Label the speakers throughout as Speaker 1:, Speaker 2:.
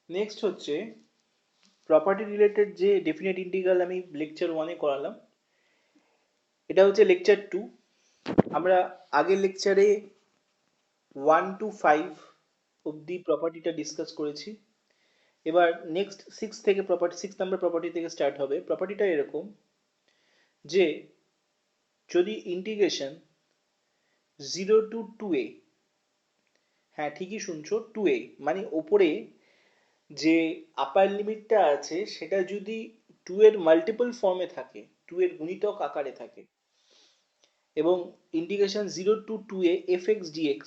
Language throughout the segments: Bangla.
Speaker 1: নেক্সট হচ্ছে প্রপার্টি রিলেটেড যে ডেফিনেট ইন্টিগ্রাল আমি লেকচার 1-এ করালাম, এটা হচ্ছে লেকচার 2। আমরা আগের লেকচারে 1 to 5 অবধি প্রপার্টিটা ডিসকাস করেছি। এবার নেক্সট 6 নাম্বার প্রপার্টি থেকে স্টার্ট হবে। প্রপার্টিটা এরকম যে যদি ইন্টিগ্রেশন 0 to 2a, হ্যাঁ ঠিকই শুনছো, 2a মানে ওপরে যে আপার লিমিটটা আছে সেটা যদি 2 এর মাল্টিপল ফর্মে থাকে, 2 এর গুণিতক আকারে থাকে, এবং integration 0 to 2a fx dx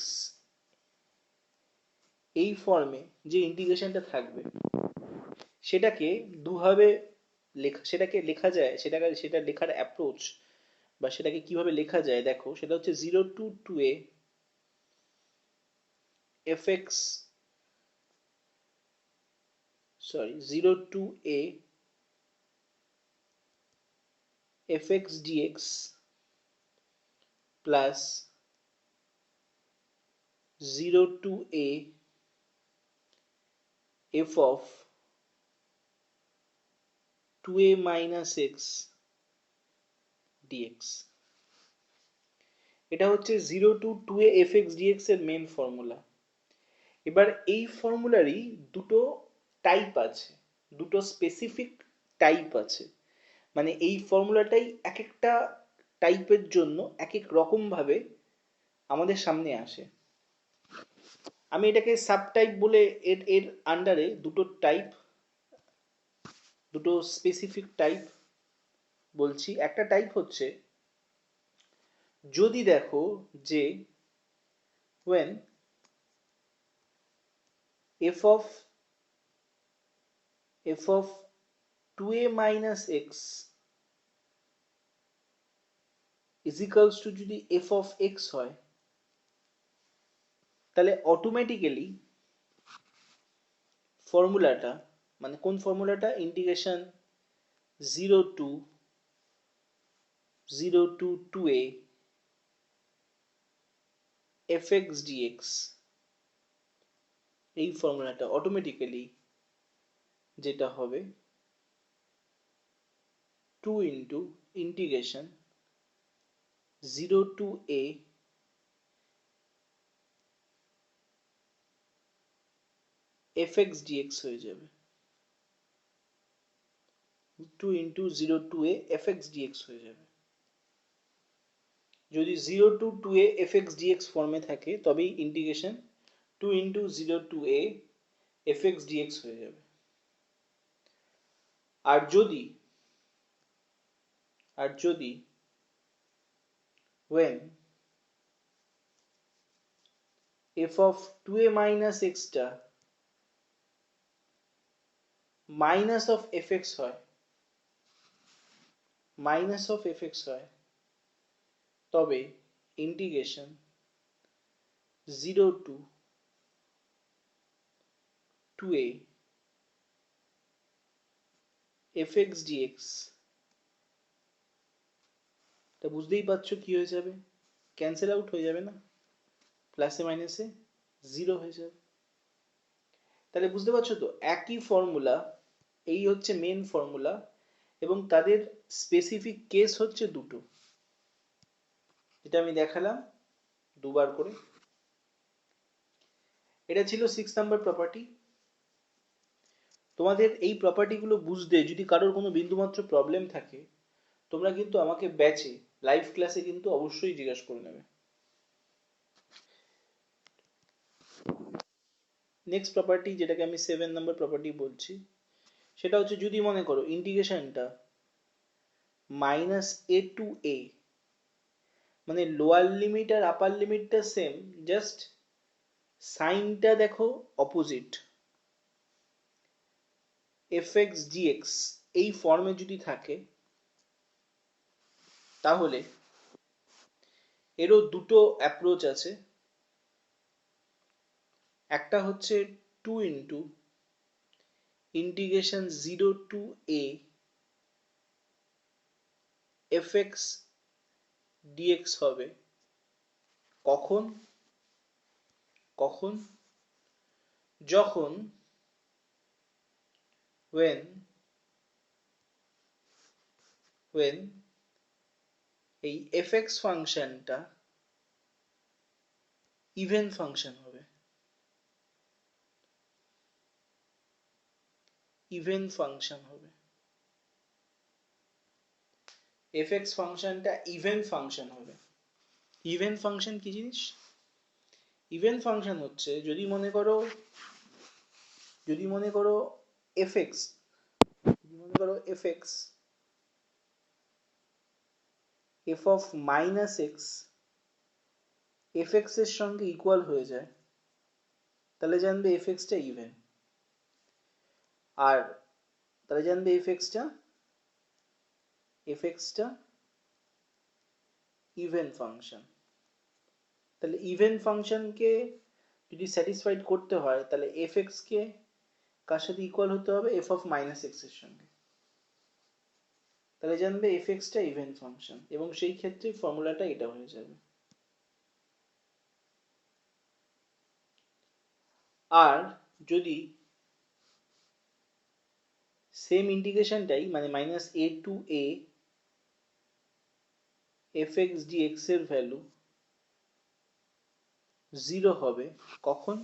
Speaker 1: এই ফর্মে যে ইন্টিগ্রেশনটা থাকবে সেটাকে দুভাবে সেটাকে লেখা যায়, সেটা লেখার অ্যাপ্রোচ বা সেটাকে কিভাবে লেখা যায় দেখো। সেটা হচ্ছে 0 to 2a fx, sorry, 0 to a fx dx plus 0 to a f of 2a minus x dx। এটা হচ্ছে 0 to 2a fx dx এর মেন ফর্মুলা। এবার এই ফর্মুলারই দুটো টাইপ আছে, দুটো স্পেসিফিক টাইপ আছে। মানে এই ফর্মুলাটাই এক একটা টাইপের জন্য এক এক রকম ভাবে আমাদের সামনে আসে। আমি এটাকে সাব টাইপ বলে এর এর আন্ডারে দুটো স্পেসিফিক টাইপ বলছি। একটা টাইপ হচ্ছে যদি দেখো যে when f of 2a minus x is equals to যদি f of x হয়, তাহলে অটোমেটিক্যালি ফর্মুলাটা, মানে কোন ফর্মুলাটা, integration 0 to 2a fx dx, এই ফর্মুলাটা অটোমেটিক্যালি যেটা হবে 2 into integration 0 to a fx dx হয়ে যাবে। 2 into 0 to a fx dx হয়ে যাবে। যদি 0 to 2a fx dx ফর্মে থাকে তবেই integration 2 into 0 to a fx dx হয়ে যাবে। আর যদি when f of 2a minus x টা মাইনাস অফ fx হয়, তবে integration 0 to 2a fx dx, তা বুঝতেই পারছো কি হয়ে যাবে, ক্যান্সেল আউট হয়ে যাবে না, প্লাসে মাইনাসে জিরো হয়ে যাবে। তাহলে বুঝতে পারছো তো, একই ফর্মুলা, এই হচ্ছে মেন ফর্মুলা, এবং তাদের স্পেসিফিক কেস হচ্ছে দুটো, যেটা আমি দেখালাম দুবার করে। এটা ছিল 6 নাম্বার প্রপার্টি। তোমাদের এই প্রপার্টিগুলো বুঝতে যদি কারোর কোনো বিন্দুমাত্র প্রবলেম থাকে, তোমরা কিন্তু আমাকে ব্যাচে লাইভ ক্লাসে কিন্তু অবশ্যই জিজ্ঞাসা করে নেবে। নেক্সট প্রপার্টি, যেটাকে আমি 7 নাম্বার প্রপার্টি বলছি, সেটা হচ্ছে যদি মনে করো ইন্টিগ্রেশনটা -a to a, মানে লোয়ার লিমিট আর আপার লিমিটটা সেম, জাস্ট সাইনটা দেখো অপোজিট, fx dx এই ফর্মে যদি থাকে, তাহলে এরও দুটো অ্যাপ্রোচ আছে। একটা হচ্ছে 2 into integration 0 to a fx dx হবে কখন, যখন when এই fx ফাংশনটা ইভেন ফাংশন হবে, ইভেন ফাংশন হবে, fx ফাংশনটা ইভেন ফাংশন হবে। ইভেন ফাংশন কি জিনিস? ইভেন ফাংশন হচ্ছে যদি মনে করো fx, f of minus x fx এর সঙ্গে ইকুয়াল হয়ে যায়, তাহলে জানবে fx টা ইভেন। আর তাহলে জানবে fx টা ইভেন ফাংশন। তাহলে ইভেন ফাংশনকে যদি স্যাটিসফাইড করতে হয় তাহলে fx কে কার সাথে ইকুয়াল হতে হবে? f of minus x এর সঙ্গে। তাহলে জানবে fx টা ইভেন ফাংশন, এবং সেই ক্ষেত্রে ফর্মুলাটা এটা হয়ে যাবে। আর যদি সেম ইন্টিগ্রেশনটাই মানে -a to a fx dx এর ভ্যালু 0 হবে কখন?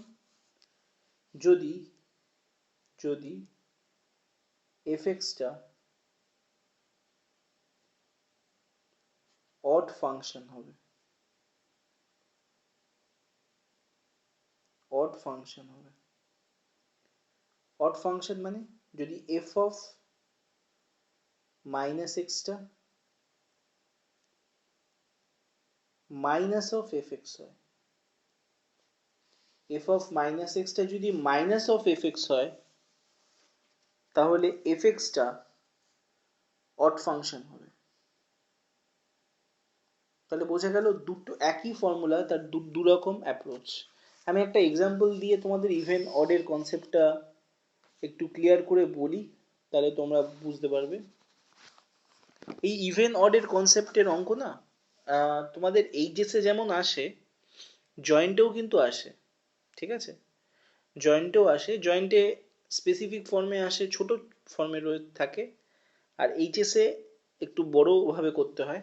Speaker 1: যদি fx টা অড ফাংশন হবে, অড ফাংশন হবে। অড ফাংশন মানে যদি f of minus x টা minus of fx হয়, f of minus x টা যদি minus of fx হয় তাহলে fx টা অড ফাংশন হবে। তাহলে বোঝা গেল দুটো একই ফর্মুলা, তার দু রকম অ্যাপ্রোচ। আমি একটা এক্সাম্পল দিয়ে তোমাদের ইভেন অডের কনসেপ্টটা একটু ক্লিয়ার করে বলি, তাহলে তোমরা বুঝতে পারবে। এই ইভেন অডের কনসেপ্টের অঙ্ক না তোমাদের এইচএসে যেমন আসে, জয়েন্টেও কিন্তু আসে, ঠিক আছে? জয়েন্টেও আসে, জয়েন্টে স্পেসিফিক ফর্মে আসে, ছোট ফর্মে থাকে, আর এইচএসে একটু বড়ভাবে করতে হয়।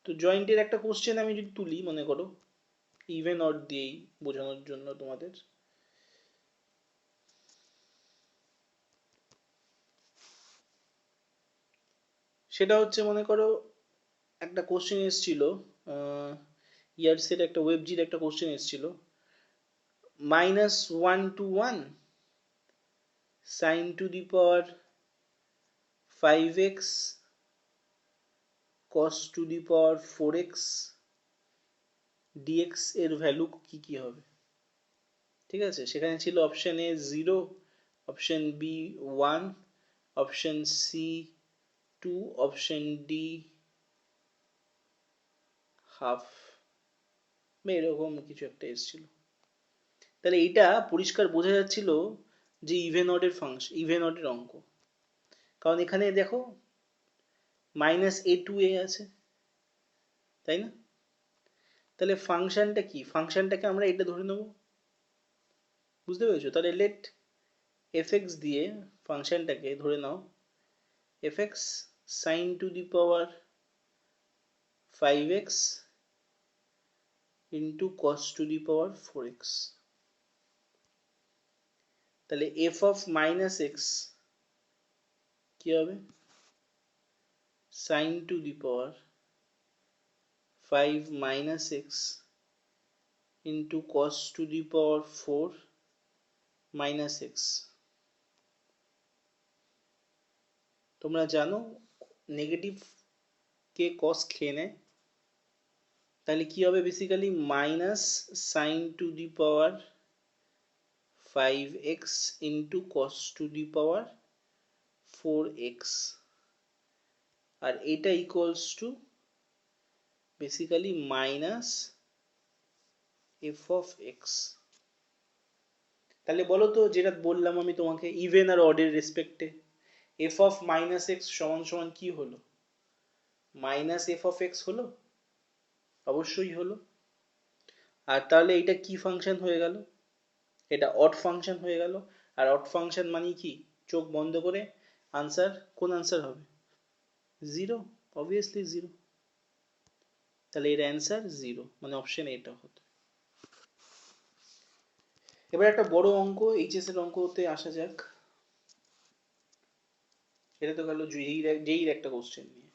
Speaker 1: তো জয়েন্টের একটা কোশ্চেন আমি যদি তুলি, মনে করো ইভেন অড দিয়েই বোঝানোর জন্য তোমাদের, সেটা হচ্ছে মনে করো একটা কোশ্চেন এসেছিল, ইয়ারসের একটা ওয়েবজির একটা কোশ্চেন এসেছিল, -1 to 1 sin to the power 5x cos to the power 4x dx এর ভ্যালু কি কি হবে? ঠিক আছে, সেখানে ছিল option A 0, option B 1, option C 2, option D half, এরকম কিছু একটা এসেছিল। তাহলে এটা পরিষ্কার বোঝা যাচ্ছিল যে ইভেন অডের ফাংশন, ইভেন অডের অঙ্ক, কারণ এখানে দেখো -a to a আছে, তাই না? তাহলে ফাংশনটা কি? ফাংশনটাকে আমরা এটা ধরে নেব, বুঝতে পেরেছো? তাহলে লেট fx দিয়ে ফাংশনটাকে ধরে নাও fx sin to the power 5x into cos to the power 4x। তাহলে f of minus x কি হবে? sin to the power 5 minus x into cos to the power 4 minus x। তোমরা জানো নেগেটিভ কে cos খেয়ে নেয়, তাহলে কি হবে? Basically minus sine two the power 5x into cos to the power 4x, আর এটা equals to basically minus f of x। তাহলে বলো তো, যেটা বললাম আমি তোমাকে ইভেন আর অডের রেসপেক্টে, f of minus x সমান সমান কি হলো? মাইনাস f of x হলো? অবশ্যই হলো। আর তাহলে এটা কি ফাংশন হয়ে গেল? এটা অড ফাংশন হয়ে গেল। আর অড ফাংশন মানে কি, চোখ বন্ধ করে আনসার, কোন আনসার হবে, জিরো, অবভিয়াসলি জিরো। তাহলে এর অ্যান্সার জিরো, মানে অপশন এটা হতো। এবার একটা বড় অঙ্ক, এইচএস এর অঙ্কতে আসা যাক। এটা তো গেল যেই একটা কোশ্চেন নিয়ে,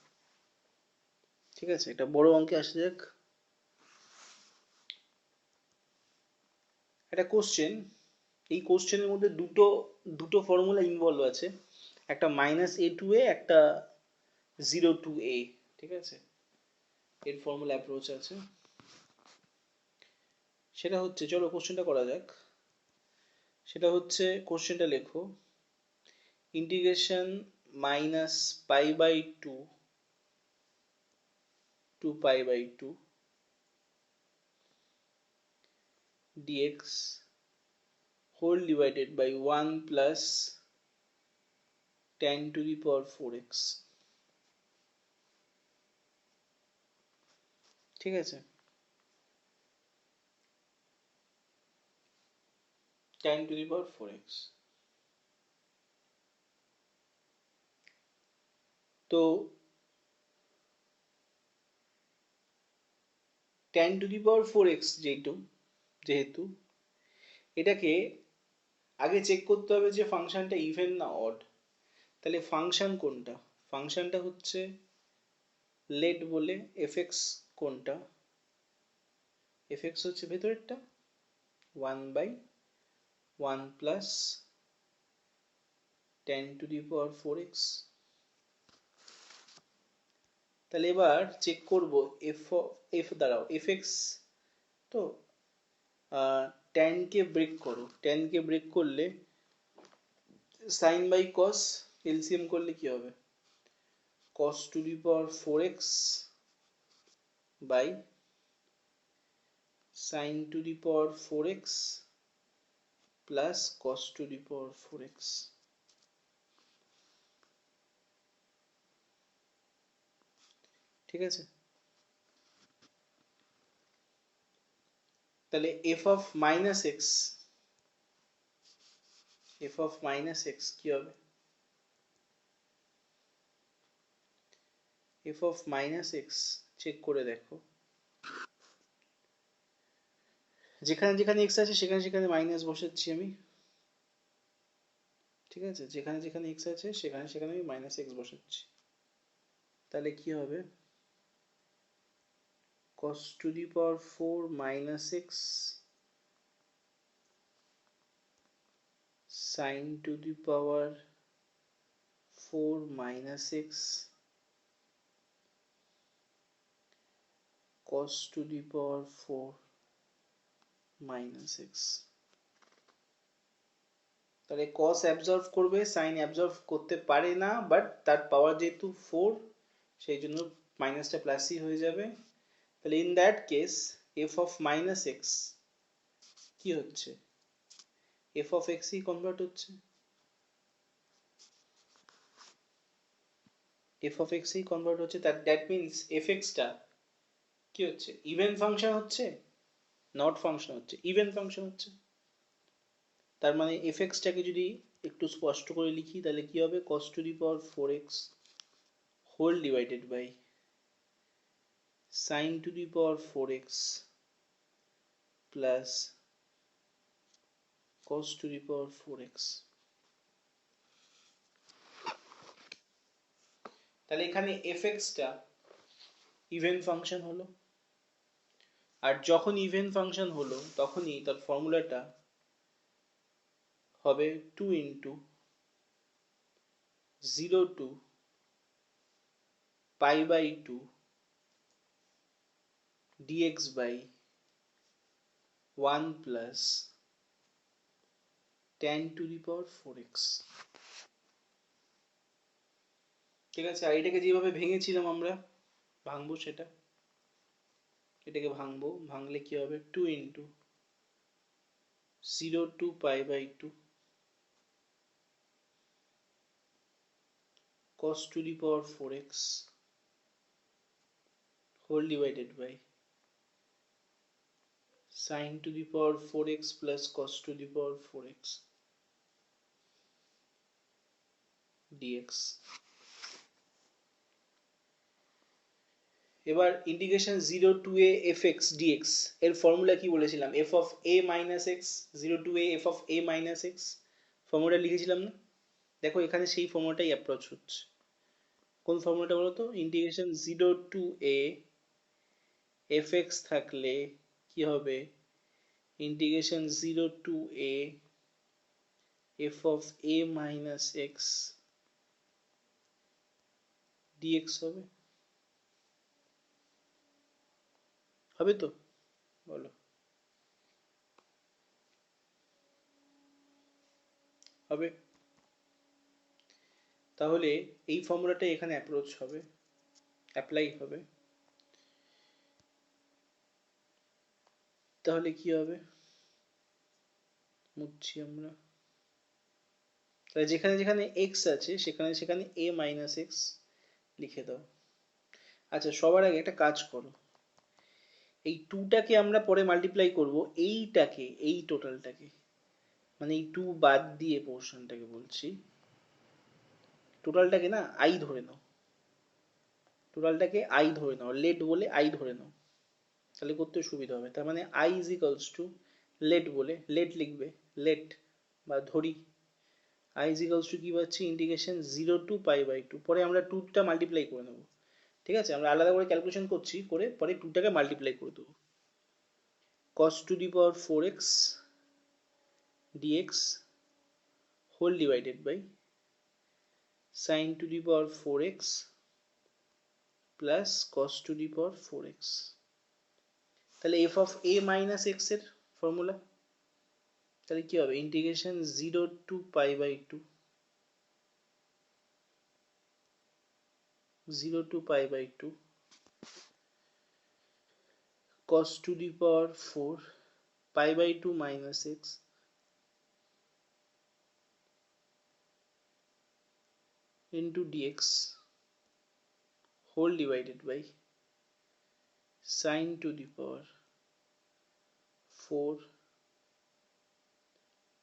Speaker 1: ঠিক আছে, একটা বড় অঙ্কে আসা যাক। একটা কোশ্চেন, এই কোশ্চেনের মধ্যে দুটো দুটো ফর্মুলা ইনভলভ আছে, একটা -a to a, একটা 0 to a, ঠিক আছে, এর ফর্মুলা অ্যাপ্রোচ আছে। সেটা হচ্ছে, চলো কোশ্চেনটা করা যাক। সেটা হচ্ছে, কোশ্চেনটা লেখো, integration -π/2 to π/2 dx whole divided by 1 plus tan to the power 4x, ঠিক আছে, tan to the power 4x। তো tan to the power 4x যেহেতু এটাকে আগে চেক করতে হবে যে ফাংশনটা ইভেন না অড। তাহলে ফাংশন কোনটা, ফাংশনটা হচ্ছে লেট বলে এফএক্স, কোনটা, এফএক্স হচ্ছে ভেতরেরটা 1/1 plus tan to the power 4x। তাহলে এবার চেক করব এফ দাঁড়াও, এফএক্স, তো tan কে ব্রেক করো, tan কে ব্রেক করলে সাইন বাই কস, এলসিএম করলে কি হবে, cos to the power 4x by sin to the power 4x plus cos to the power 4x, ঠিক আছে। তাহলে f of minus x কি হবে, f of minus x check করে দেখো, যেখানে যেখানে x আছে সেখানে সেখানে মাইনাস বসাচ্ছি আমি, ঠিক আছে, যেখানে যেখানে x আছে সেখানে সেখানে আমি মাইনাস এক্স বসাচ্ছি। তাহলে কি হবে, cos to the power 4 minus x sin to the power 4 minus x cos to the power 4 minus x। তাহলে cos অ্যাবজর্ব করবে, sin অ্যাবজর্ব করতে পারে না, বাট তার পাওয়ার যেহেতু 4, সেই জন্য মাইনাসটা প্লাসই হয়ে যাবে। তাহলে in that case f of minus x কি হচ্ছে, f of x E convert হচ্ছে, f of x E convert হচ্ছে, দ্যাট মিনস fx টা কি হচ্ছে, ইভেন ফাংশন হচ্ছে, নট ফাংশন হচ্ছে, ইভেন ফাংশন হচ্ছে। তার মানে fx টাকে যদি একটু স্পষ্ট করে লিখি তাহলে কি হবে, cos to the power 4x whole divided by sin to the power 4x plus cos to the power 4x। তাহলে এখানে fx টা ইভেন ফাংশন হলো, আর যখন ইভেন ফাংশন হলো তখনই তার ফর্মুলাটা হবে 2 into 0 to π/2 dx by 1 plus tan to the power 4x, ঠিক আছে। আর এটাকে যেভাবে ভেঙেছিলাম আমরা, ভাঙবো সেটা, এটাকে ভাঙবো, ভাঙলে কি হবে, 2 into 0 to π/2 cos to the power 4x whole divided by sin to the power 4x plus cos to the power 4x। Dx. এবার integration 0 to a f x dx এর ফর্মুলা কি বলেছিলাম? F of a minus x 0 to a f of a minus x formula লিখেছিলাম না? দেখো এখানে সেই ফর্মুলাটাই অ্যাপ্রোচ হচ্ছে। কোন ফর্মুলাটা বলো তো? Integration 0 to a f x থাকলে কি হবে? Integration 0 to a f of a minus x dx হবে। হবে তো? বলো। হবে। তাহলে এই ফর্মুলাটা এখানে অ্যাপ্রোচ হবে, অ্যাপ্লাই হবে। তাহলে কি হবে? মুছছি আমরা। তাহলে যেখানে যেখানে এক্স আছে সেখানে সেখানে এ মাইনাস এক্স লিখে দাও। আচ্ছা, সবার আগে একটা কাজ করো, এই টুটাকে আমরা পরে মাল্টিপ্লাই করব এইটাকে, এই টোটালটাকে, মানে এই টু বাদ দিয়ে পোর্শনটাকে বলছি, টোটালটাকে না আই ধরে নাও, টোটালটাকে আই ধরে নাও, লেট বলে আই ধরে নাও, তাহলে করতে সুবিধা হবে। তার মানে I is equals to let বলে, লেট লিখবে, লেট বা ধরি, আই ইজ ইকালস টু কি পাচ্ছি? Integration 0 to pi by two. পরে আমরা টুটা মাল্টিপ্লাই করে নেবো, ঠিক আছে? আমরা আলাদা করে ক্যালকুলেশন করছি, করে পরে টুটাকে মাল্টিপ্লাই করে দেবো। cos to the power 4x dx whole divided by sin to the power 4x plus cos to the power 4x। তাহলে f of a minus x এর ফর্মুলা তাহলে কি হবে? Integration 0 to pi by two, 0 to pi by two cos to the power 4 pi by two minus x into dx whole divided by sin to the power 4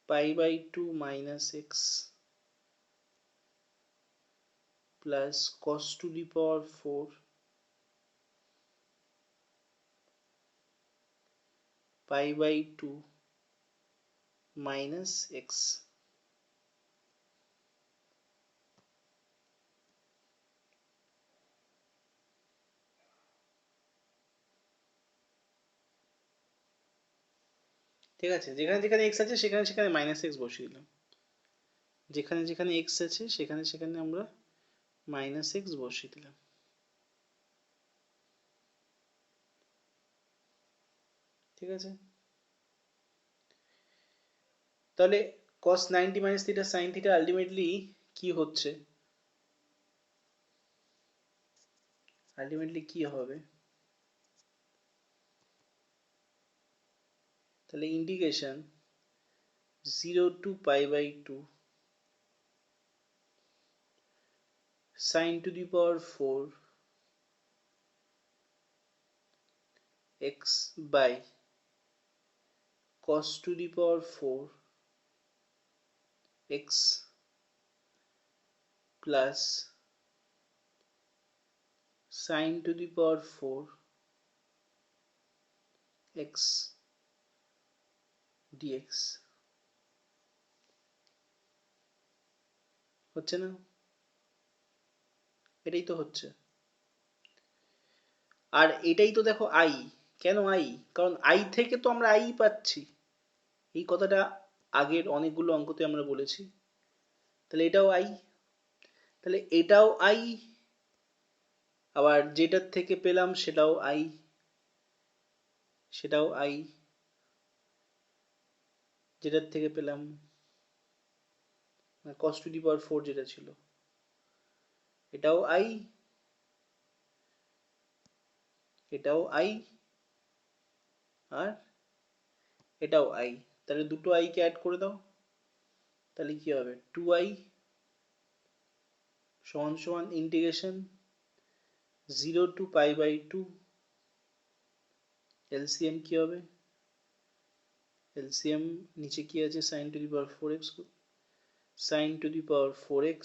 Speaker 1: pi by 2 minus x plus cos to the power 4 pi by 2 minus x। ঠিক আছে, যেখানে যেখানে x আছে সেখানে সেখানে মাইনাস এক্স বসিয়ে দিলাম, যেখানে যেখানে x আছে সেখানে সেখানে আমরা মাইনাস এক্স বসিয়ে দিলাম। ঠিক আছে, তাহলে cos 90 minus theta sin theta ultimately কি হচ্ছে? আলটিমেটলি কি হবে? তাহলে integration 0 to pi by two sin to the power 4 x by cos to the power 4 x plus sin to the power 4 x dx হচ্ছে না? এটাই তো হচ্ছে। আর এটাই তো দেখো আই, কেন আই? কারণ আই থেকে তো আমরা আই পাচ্ছি, এই কথাটা আগের অনেকগুলো অঙ্কতে আমরা বলেছি। তাহলে এটাও আই, তাহলে এটাও আই, আবার যেটার থেকে পেলাম সেটাও আই, সেটাও আই, যেটার থেকে পেলাম cos to the power 4 যেটা ছিল এটাও আই, এটাও আই, আর এটাও আই। তাহলে দুটো আই কে অ্যাড করে দাও, তাহলে কি হবে? 2i সমান সমান integration 0 to pi by two, LCM কি হবে? এলসিএম নিচে কি আছে? sin to the power 4x, sin to the power 4x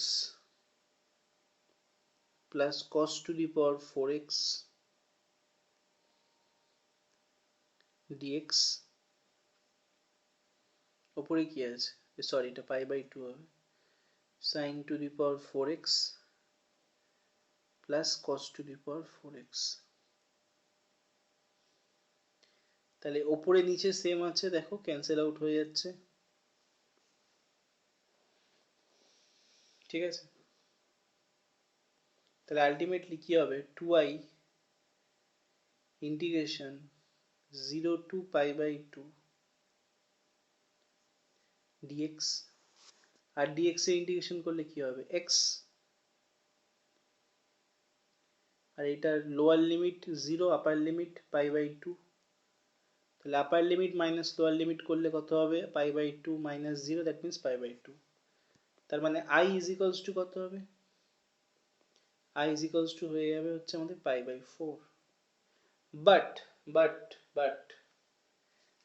Speaker 1: plus cos to the power 4x dx, ওপরে কি আছে, সরি এটা পাই বাই 2 হবে, sin to the power 4x plus cos to the power 4x। তাহলে ওপরে নিচে সেম আছে, দেখো ক্যান্সেল আউট হয়ে যাচ্ছে, ঠিক আছে। তাহলে আলটিমেটলি কি হবে, 2i integration 0 to pi by 2 dx, আর dx এর ইন্টিগ্রেশন করলে কি হবে x, আর এটার lower limit 0, upper limit pi by 2, তাহলে upper limit minus lower limit করলে কত হবে, pi by 2 minus 0, that means pi by 2। তার মানে i ইজ ইকুয়ালস টু কত হবে, i ইজ ইকুয়ালস টু হয়ে যাবে হচ্ছে আমাদের pi by 4। But but but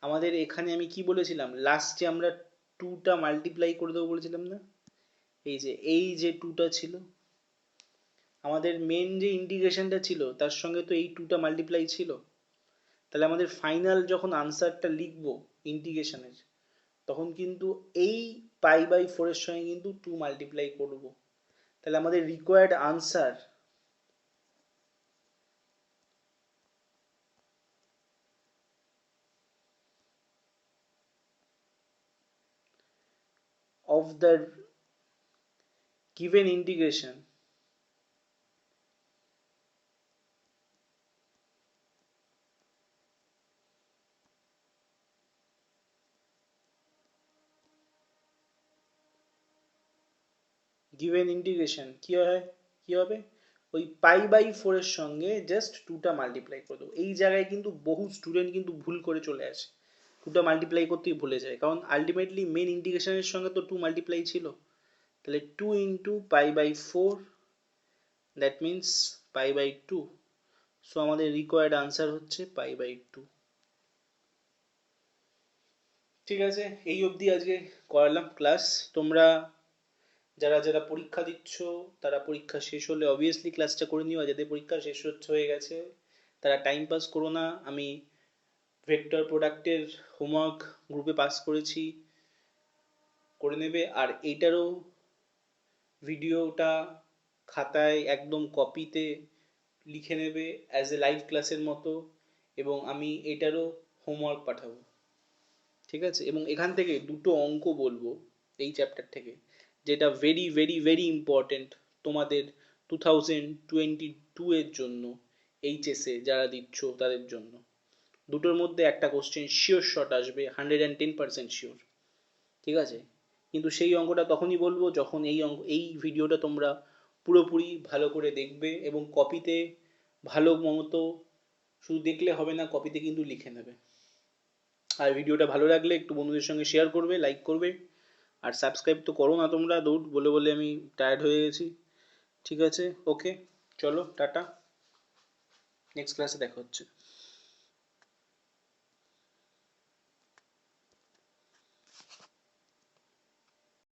Speaker 1: আমাদের এখানে আমি কি বলেছিলাম, লাস্টে আমরা 2টা মাল্টিপ্লাই করে দেবো বলেছিলাম না, এই যে 2টা ছিল, আমাদের মেন যে ইন্টিগ্রেশনটা ছিল তার সঙ্গে তো এই 2টা মাল্টিপ্লাই ছিল। তাহলে আমাদের ফাইনাল যখন আনসারটা লিখবো ইন্টিগ্রেশনের, তখন কিন্তু এই পাই বাই 4 এর সঙ্গে কিন্তু 2 মাল্টিপ্লাই করব। তাহলে আমাদের required answer of the given integration কি হয়, কি হবে, ওই পাই বাই 4 এর সঙ্গে জাস্ট 2টা মাল্টিপ্লাই করে দেবো। এই জায়গায় কিন্তু বহু স্টুডেন্ট কিন্তু ভুল করে চলে আসে, 2টা মাল্টিপ্লাই করতেই ভুলে যায়, কারণ আলটিমেটলি মেন ইন্টিগ্রেশনের সঙ্গে তো 2 মাল্টিপ্লাই ছিল। তাহলে 2 into pi by 4, that means pi by 2। So আমাদের রিকোয়ার্ড আনসার হচ্ছে পাই বাই 2। ঠিক আছে, এই অবধি আজকে করালাম ক্লাস। তোমরা যারা যারা পরীক্ষা দিচ্ছ, তারা পরীক্ষা শেষ হলে অবভিয়াসলি ক্লাসটা করে নিও, যাদের পরীক্ষা শেষ হয়ে গেছে তারা টাইম পাস করো না। আমি ভেক্টর প্রোডাক্টের হোমওয়ার্ক গ্রুপে পাস করেছি, করে নেবে। আর এইটারও ভিডিওটা খাতায় একদম কপিতে লিখে নেবে অ্যাজ এ লাইভ ক্লাসের মতো, এবং আমি এটারও হোমওয়ার্ক পাঠাবো, ঠিক আছে। এবং এখান থেকে 2টো অঙ্ক বলবো এই চ্যাপ্টার থেকে, যেটা ভেরি ভেরি ভেরি ইম্পর্টেন্ট তোমাদের 2022 এর জন্য, এইচএসে যারা দিচ্ছ তাদের জন্য। দুটোর মধ্যে একটা কোশ্চেন শিওর শট আসবে, 110% শিওর, ঠিক আছে। কিন্তু সেই অঙ্কটা তখনই বলবো যখন এই ভিডিওটা তোমরা পুরোপুরি ভালো করে দেখবে, এবং কপিতে ভালো মতো, শুধু দেখলে হবে না, কপিতে কিন্তু লিখে নেবে। আর ভিডিওটা ভালো লাগলে একটু বন্ধুদের সঙ্গে শেয়ার করবে, লাইক করবে, আর সাবস্ক্রাইব তো করো না তোমরা, দৌড় বলে বলে আমি টায়ার্ড হয়ে গেছি, ঠিক আছে। ওকে, চলো টাটা, নেক্সট ক্লাসে দেখা হচ্ছে।